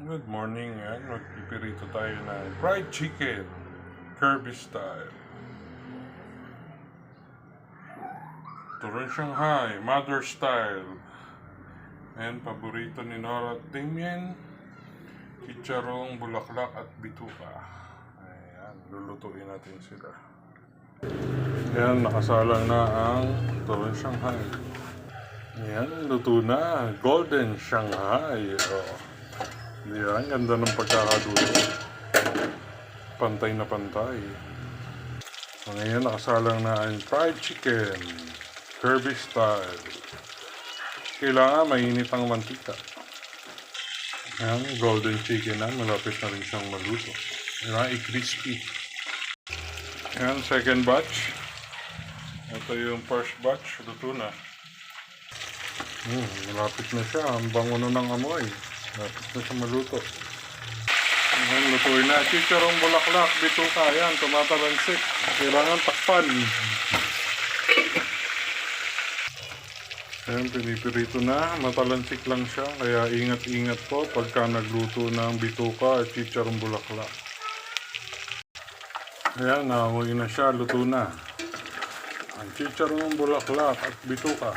Good morning, yan. Magpipirito tayo ng fried chicken. Kirby style. Turon Shanghai, mother style. And paborito ni Nora at Damien, chicharong, bulaklak at bituka. Ayan, lulutuin natin sila. Ayan, nakasalang na ang turon Shanghai. Ayan, luto na. Golden Shanghai. Oh. Yan, ganda ng pagkakaluto. Pantay na pantay. So ngayon, nakasalang na ang fried chicken. Kirby style. Kailangan mainit ang mantika. Yan, golden chicken na. Malapit na rin siyang maluto. Yan, i-crispy. Yan, second batch. Ito yung first batch. Luto na. Malapit na siya. Ang bango na ng amoy. Malapit na siya maluto. Ayan, lutuin na. Chicharong, bulaklak, bituka. Ayan, tumatalansik. Kailangan takpan. Ayan, pinipirito na. Matalansik lang siya. Kaya ingat-ingat po pagka nagluto ng bituka at chicharong, bulaklak. Ayan, naamoy na siya. Luto na. Ang chicharong, bulaklak at bituka.